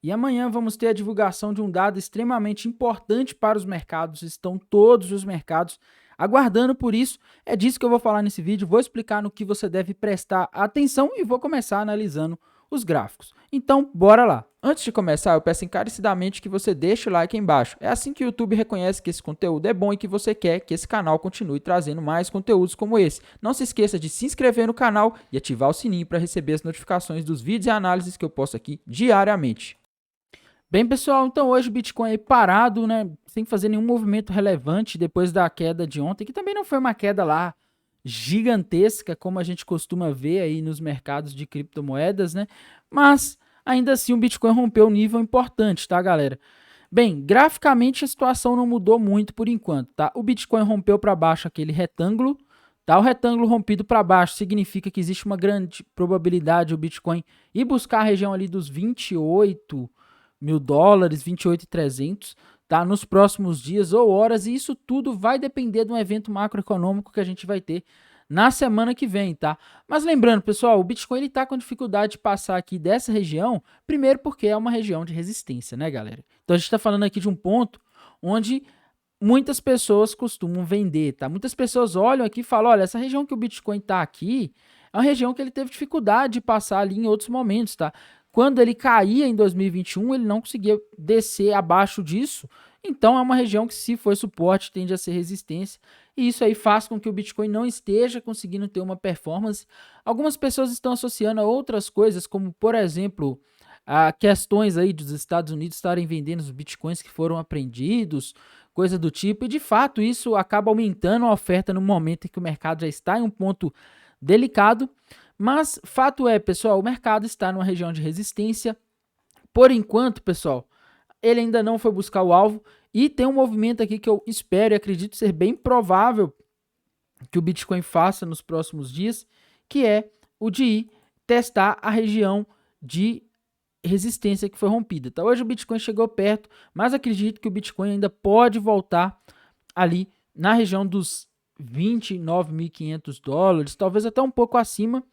E amanhã vamos ter a divulgação de um dado extremamente importante para os mercados. Estão todos os mercados aguardando por isso. É disso que eu vou falar nesse vídeo. Vou explicar no que você deve prestar atenção e vou começar analisando os gráficos. Então, bora lá. Antes de começar, eu peço encarecidamente que você deixe o like aí embaixo. É assim que o YouTube reconhece que esse conteúdo é bom e que você quer que esse canal continue trazendo mais conteúdos como esse. Não se esqueça de se inscrever no canal e ativar o sininho para receber as notificações dos vídeos e análises que eu posto aqui diariamente. Bem, pessoal, então hoje o Bitcoin aí parado, né, sem fazer nenhum movimento relevante depois da queda de ontem, que também não foi uma queda lá gigantesca, como a gente costuma ver aí nos mercados de criptomoedas, né? Mas ainda assim o Bitcoin rompeu um nível importante, tá, galera? Bem, graficamente a situação não mudou muito por enquanto, tá? O Bitcoin rompeu para baixo aquele retângulo, tá? O retângulo rompido para baixo significa que existe uma grande probabilidade o Bitcoin ir buscar a região ali dos 28 mil dólares, 28.300, tá? Nos próximos dias ou horas, e isso tudo vai depender de um evento macroeconômico que a gente vai ter na semana que vem, tá? Mas lembrando, pessoal, o Bitcoin ele tá com dificuldade de passar aqui dessa região, primeiro porque é uma região de resistência, né, galera? Então a gente está falando aqui de um ponto onde muitas pessoas costumam vender, tá? Muitas pessoas olham aqui e falam, olha, essa região que o Bitcoin tá aqui é uma região que ele teve dificuldade de passar ali em outros momentos, tá? Quando ele caía em 2021, ele não conseguia descer abaixo disso. Então é uma região que, se for suporte, tende a ser resistência. E isso aí faz com que o Bitcoin não esteja conseguindo ter uma performance. Algumas pessoas estão associando a outras coisas, como, por exemplo, a questões aí dos Estados Unidos estarem vendendo os Bitcoins que foram apreendidos, coisa do tipo. E, de fato, isso acaba aumentando a oferta no momento em que o mercado já está em um ponto delicado. Mas fato é, pessoal, o mercado está numa região de resistência. Por enquanto, pessoal, ele ainda não foi buscar o alvo e tem um movimento aqui que eu espero e acredito ser bem provável que o Bitcoin faça nos próximos dias, que é o de ir testar a região de resistência que foi rompida. Tá? Hoje o Bitcoin chegou perto, mas acredito que o Bitcoin ainda pode voltar ali na região dos 29.500 dólares, talvez até um pouco acima,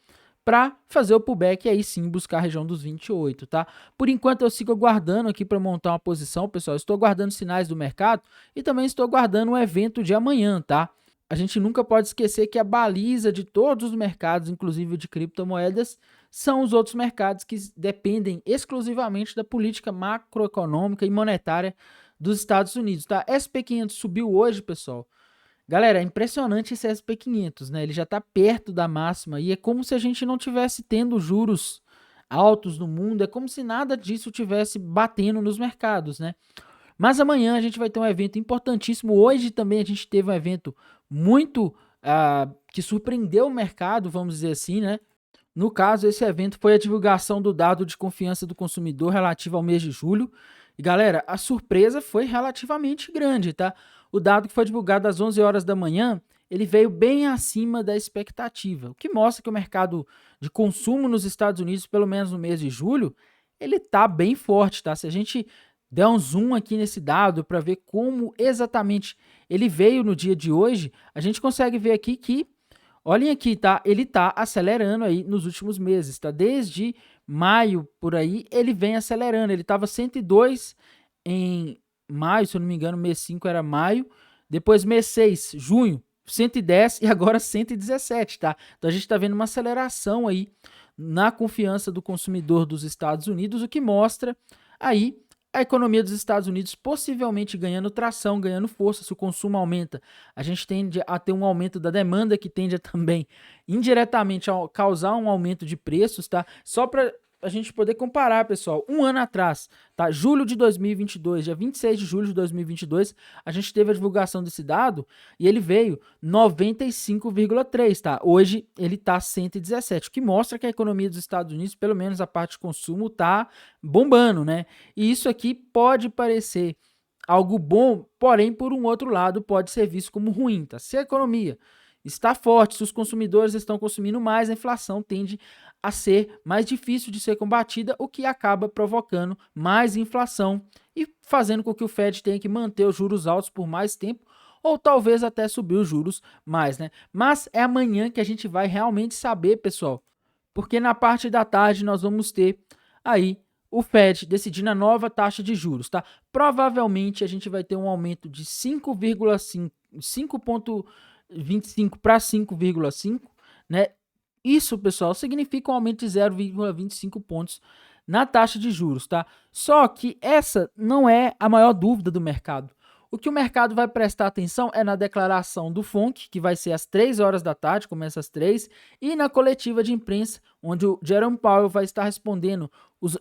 para fazer o pullback e aí sim buscar a região dos 28, tá? Por enquanto eu sigo aguardando aqui para montar uma posição, pessoal. Estou aguardando sinais do mercado e também estou aguardando um evento de amanhã, tá? A gente nunca pode esquecer que a baliza de todos os mercados, inclusive de criptomoedas, são os outros mercados que dependem exclusivamente da política macroeconômica e monetária dos Estados Unidos, tá? SP500 subiu hoje, pessoal. Galera, é impressionante esse SP500, né? Ele já está perto da máxima e é como se a gente não tivesse tendo juros altos no mundo, é como se nada disso tivesse batendo nos mercados, né? Mas amanhã a gente vai ter um evento importantíssimo. Hoje também a gente teve um evento muito que surpreendeu o mercado, vamos dizer assim, né? No caso, esse evento foi a divulgação do dado de confiança do consumidor relativo ao mês de julho. E galera, a surpresa foi relativamente grande, tá? O dado que foi divulgado às 11 horas da manhã, ele veio bem acima da expectativa, o que mostra que o mercado de consumo nos Estados Unidos, pelo menos no mês de julho, ele tá bem forte, tá? Se a gente der um zoom aqui nesse dado para ver como exatamente ele veio no dia de hoje, a gente consegue ver aqui que, olhem aqui, tá? Ele tá acelerando aí nos últimos meses, tá? Desde maio por aí, ele vem acelerando. Ele estava 102 em maio, se eu não me engano, mês 5 era maio. Depois mês 6, junho, 110 e agora 117, tá? Então a gente está vendo uma aceleração aí na confiança do consumidor dos Estados Unidos, o que mostra aí a economia dos Estados Unidos possivelmente ganhando tração, ganhando força. Se o consumo aumenta, a gente tende a ter um aumento da demanda que tende a também indiretamente a causar um aumento de preços, tá? Só para a gente poder comparar, pessoal, um ano atrás, tá? Julho de 2022, dia 26 de julho de 2022, a gente teve a divulgação desse dado e ele veio 95,3, tá? Hoje ele tá 117, o que mostra que a economia dos Estados Unidos, pelo menos a parte de consumo, tá bombando, né? E isso aqui pode parecer algo bom, porém, por um outro lado, pode ser visto como ruim, tá? Se a economia está forte, se os consumidores estão consumindo mais, a inflação tende a ser mais difícil de ser combatida, o que acaba provocando mais inflação e fazendo com que o Fed tenha que manter os juros altos por mais tempo, ou talvez até subir os juros mais, né? Mas é amanhã que a gente vai realmente saber, pessoal, porque na parte da tarde nós vamos ter aí o Fed decidindo a nova taxa de juros, tá? Provavelmente a gente vai ter um aumento de 5,25 para 5,5, né? Isso, pessoal, significa um aumento de 0,25 pontos na taxa de juros, tá? Só que essa não é a maior dúvida do mercado. O que o mercado vai prestar atenção é na declaração do FONC, que vai ser às 3 horas da tarde, começa às 3, e na coletiva de imprensa, onde o Jerome Powell vai estar respondendo os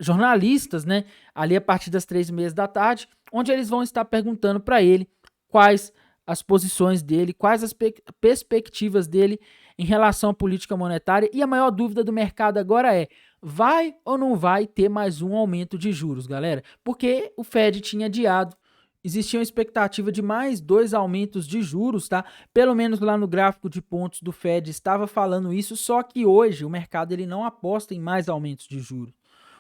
jornalistas, né, ali a partir das 3h30 da tarde, onde eles vão estar perguntando para ele quais as posições dele, quais as perspectivas dele em relação à política monetária. E a maior dúvida do mercado agora é: vai ou não vai ter mais um aumento de juros, galera? Porque o Fed tinha adiado. Existia uma expectativa de mais 2 aumentos de juros, tá? Pelo menos lá no gráfico de pontos do Fed estava falando isso, só que hoje o mercado ele não aposta em mais aumentos de juros.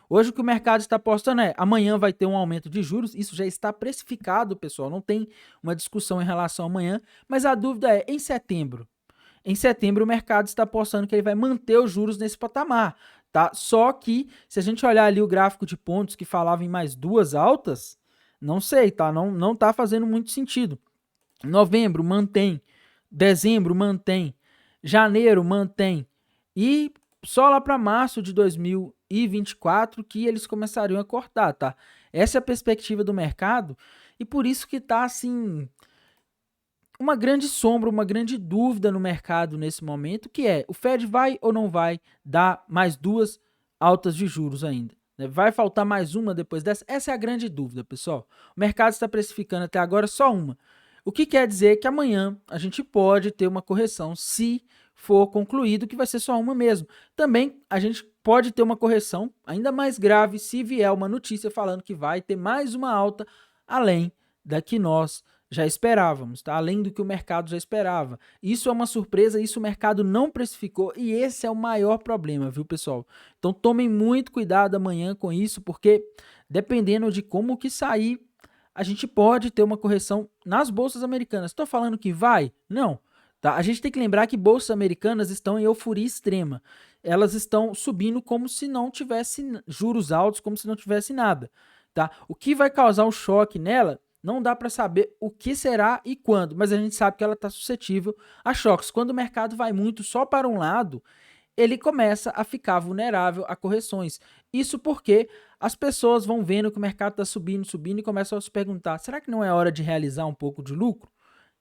Hoje o que o mercado está apostando é: amanhã vai ter um aumento de juros, isso já está precificado, pessoal, não tem uma discussão em relação a amanhã, mas a dúvida é em setembro. Em setembro o mercado está apostando que ele vai manter os juros nesse patamar, tá? Só que se a gente olhar ali o gráfico de pontos que falava em mais 2 altas, não sei, tá? Não tá fazendo muito sentido. Novembro mantém, dezembro mantém, janeiro mantém e só lá para março de 2024 que eles começariam a cortar, tá? Essa é a perspectiva do mercado e por isso que tá assim uma grande sombra, uma grande dúvida no mercado nesse momento, que é: o Fed vai ou não vai dar mais 2 altas de juros ainda? Vai faltar mais uma depois dessa? Essa é a grande dúvida, pessoal. O mercado está precificando até agora só uma. O que quer dizer que amanhã a gente pode ter uma correção se for concluído que vai ser só uma mesmo. Também a gente pode ter uma correção ainda mais grave se vier uma notícia falando que vai ter mais uma alta além da que nós já esperávamos, tá? Além do que o mercado já esperava. Isso é uma surpresa, isso o mercado não precificou e esse é o maior problema, viu, pessoal? Então tomem muito cuidado amanhã com isso, porque dependendo de como que sair, a gente pode ter uma correção nas bolsas americanas. Estou falando que vai? Não. Tá? A gente tem que lembrar que bolsas americanas estão em euforia extrema. Elas estão subindo como se não tivesse juros altos, como se não tivesse nada. Tá? O que vai causar um choque nela, não dá para saber o que será e quando, mas a gente sabe que ela está suscetível a choques. Quando o mercado vai muito só para um lado, ele começa a ficar vulnerável a correções. Isso porque as pessoas vão vendo que o mercado está subindo, subindo e começam a se perguntar: será que não é hora de realizar um pouco de lucro?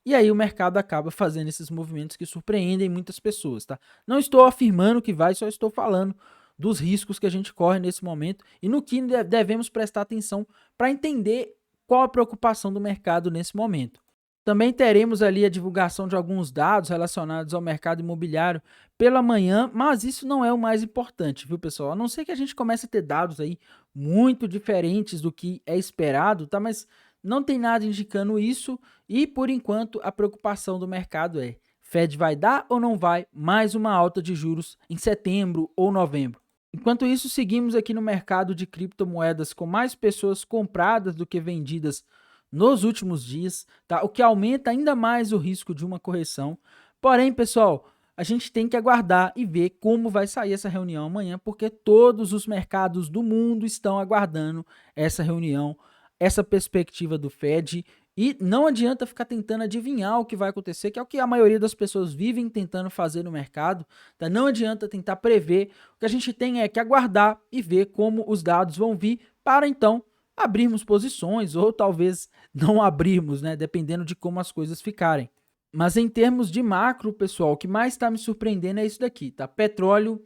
E aí o mercado acaba fazendo esses movimentos que surpreendem muitas pessoas, tá? Não estou afirmando que vai, só estou falando dos riscos que a gente corre nesse momento e no que devemos prestar atenção para entender qual a preocupação do mercado nesse momento. Também teremos ali a divulgação de alguns dados relacionados ao mercado imobiliário pela manhã, mas isso não é o mais importante, viu, pessoal? A não ser que a gente comece a ter dados aí muito diferentes do que é esperado, tá? Mas não tem nada indicando isso e, por enquanto, a preocupação do mercado é: Fed vai dar ou não vai mais uma alta de juros em setembro ou novembro? Enquanto isso, seguimos aqui no mercado de criptomoedas com mais pessoas compradas do que vendidas nos últimos dias, tá? O que aumenta ainda mais o risco de uma correção. Porém, pessoal, a gente tem que aguardar e ver como vai sair essa reunião amanhã, porque todos os mercados do mundo estão aguardando essa reunião, essa perspectiva do Fed. E não adianta ficar tentando adivinhar o que vai acontecer, que é o que a maioria das pessoas vivem tentando fazer no mercado. Tá? Não adianta tentar prever. O que a gente tem é que aguardar e ver como os dados vão vir para então abrirmos posições ou talvez não abrirmos, né? Dependendo de como as coisas ficarem. Mas em termos de macro, pessoal, o que mais está me surpreendendo é isso daqui, tá? Petróleo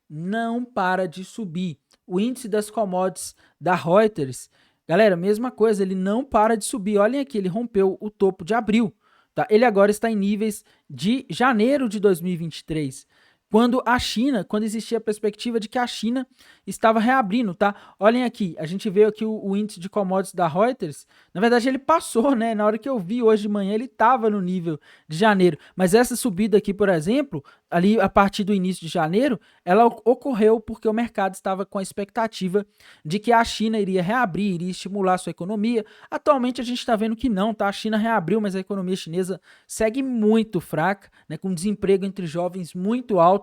não para de subir. O índice das commodities da Reuters, galera, mesma coisa, ele não para de subir. Olhem aqui, ele rompeu o topo de abril, tá? Ele agora está em níveis de janeiro de 2023. Quando existia a perspectiva de que a China estava reabrindo, tá? Olhem aqui, a gente vê aqui o índice de commodities da Reuters, na verdade ele passou, né? Na hora que eu vi hoje de manhã, ele estava no nível de janeiro, mas essa subida aqui, por exemplo, ali a partir do início de janeiro, ela ocorreu porque o mercado estava com a expectativa de que a China iria reabrir, iria estimular sua economia. Atualmente a gente está vendo que não, tá? A China reabriu, mas a economia chinesa segue muito fraca, né? Com desemprego entre jovens muito alto,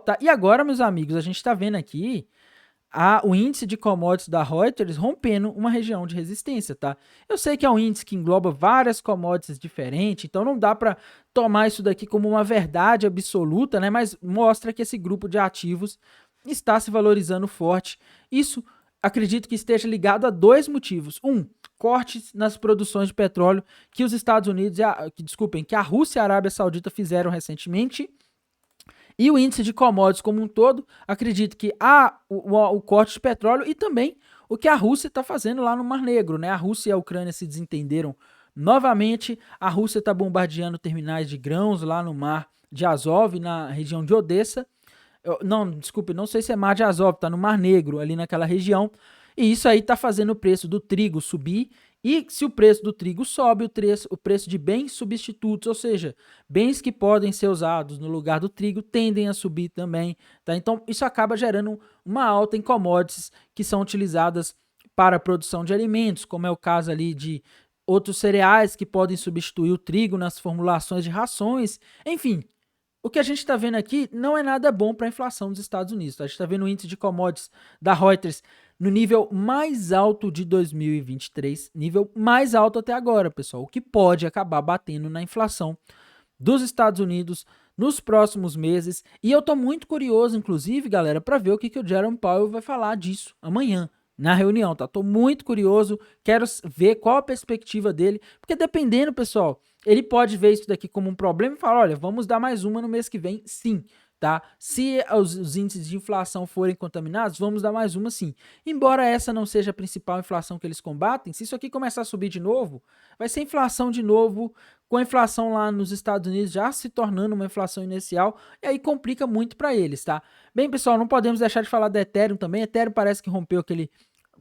tá? E agora, meus amigos, a gente está vendo aqui o índice de commodities da Reuters rompendo uma região de resistência, tá? Eu sei que é um índice que engloba várias commodities diferentes, então não dá para tomar isso daqui como uma verdade absoluta, né? Mas mostra que esse grupo de ativos está se valorizando forte. Isso acredito que esteja ligado a dois motivos. Cortes nas produções de petróleo que os Estados Unidos, que a Rússia e a Arábia Saudita fizeram recentemente. E o índice de commodities como um todo, acredito que há o corte de petróleo e também o que a Rússia está fazendo lá no Mar Negro, né? A Rússia e a Ucrânia se desentenderam novamente, a Rússia está bombardeando terminais de grãos lá no Mar de Azov, na região de Odessa. Não sei se é Mar de Azov, está no Mar Negro, ali naquela região. E isso aí está fazendo o preço do trigo subir. E se o preço do trigo sobe, o preço de bens substitutos, ou seja, bens que podem ser usados no lugar do trigo, tendem a subir também. Tá? Então, isso acaba gerando uma alta em commodities que são utilizadas para a produção de alimentos, como é o caso ali de outros cereais que podem substituir o trigo nas formulações de rações. Enfim, o que a gente está vendo aqui não é nada bom para a inflação dos Estados Unidos. Tá? A gente está vendo o índice de commodities da Reuters no nível mais alto de 2023, nível mais alto até agora, pessoal, o que pode acabar batendo na inflação dos Estados Unidos nos próximos meses. E eu estou muito curioso, inclusive, galera, para ver o que o Jerome Powell vai falar disso amanhã na reunião, tá? Tô muito curioso, quero ver qual a perspectiva dele, porque dependendo, pessoal, ele pode ver isso daqui como um problema e falar, olha, vamos dar mais uma no mês que vem, sim, tá? Se os índices de inflação forem contaminados, vamos dar mais uma, sim. Embora essa não seja a principal inflação que eles combatem, se isso aqui começar a subir de novo, vai ser inflação de novo, com a inflação lá nos Estados Unidos já se tornando uma inflação inicial, e aí complica muito para eles, tá? Bem, pessoal, não podemos deixar de falar do Ethereum também. Ethereum parece que rompeu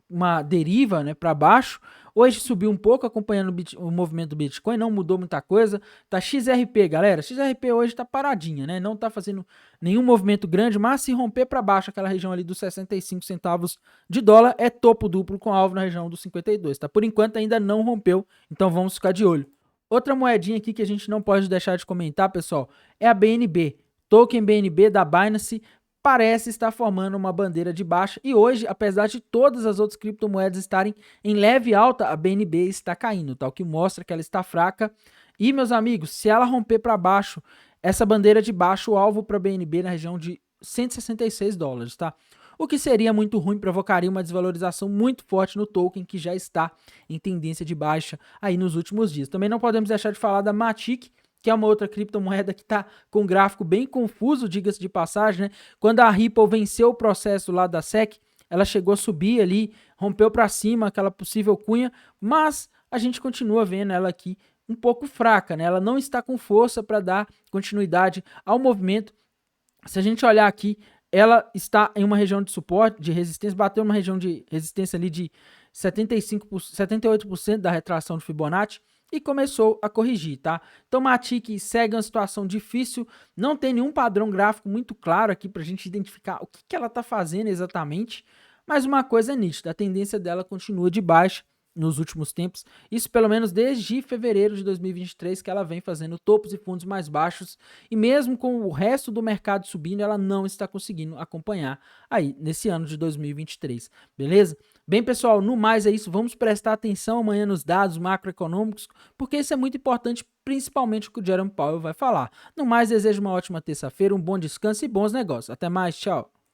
uma deriva, né, para baixo. Hoje subiu um pouco acompanhando o movimento do Bitcoin, não mudou muita coisa. Tá XRP, galera. XRP hoje tá paradinha, né? Não tá fazendo nenhum movimento grande, mas se romper para baixo aquela região ali dos 65 centavos de dólar, é topo duplo com alvo na região dos 52, tá? Por enquanto ainda não rompeu, então vamos ficar de olho. Outra moedinha aqui que a gente não pode deixar de comentar, pessoal, é a BNB. Token BNB da Binance parece estar formando uma bandeira de baixa e hoje, apesar de todas as outras criptomoedas estarem em leve alta, a BNB está caindo, tá? O que mostra que ela está fraca. E, meus amigos, se ela romper para baixo, essa bandeira de baixo, o alvo para a BNB na região de 166 dólares, tá? O que seria muito ruim, provocaria uma desvalorização muito forte no token, que já está em tendência de baixa aí nos últimos dias. Também não podemos deixar de falar da Matic, que é uma outra criptomoeda que está com um gráfico bem confuso, diga-se de passagem, né? Quando a Ripple venceu o processo lá da SEC, ela chegou a subir ali, rompeu para cima aquela possível cunha, mas a gente continua vendo ela aqui um pouco fraca, né? Ela não está com força para dar continuidade ao movimento. Se a gente olhar aqui, ela está em uma região de suporte, de resistência, bateu numa região de resistência ali de 78% da retração de Fibonacci, e começou a corrigir, tá? Então, Matic segue uma situação difícil, não tem nenhum padrão gráfico muito claro aqui para a gente identificar o que ela está fazendo exatamente, mas uma coisa é nítida, a tendência dela continua de baixa nos últimos tempos, isso pelo menos desde fevereiro de 2023, que ela vem fazendo topos e fundos mais baixos, e mesmo com o resto do mercado subindo, ela não está conseguindo acompanhar aí nesse ano de 2023, beleza? Bem, pessoal, no mais é isso, vamos prestar atenção amanhã nos dados macroeconômicos, porque isso é muito importante, principalmente o que o Jerome Powell vai falar. No mais, desejo uma ótima terça-feira, um bom descanso e bons negócios. Até mais, tchau!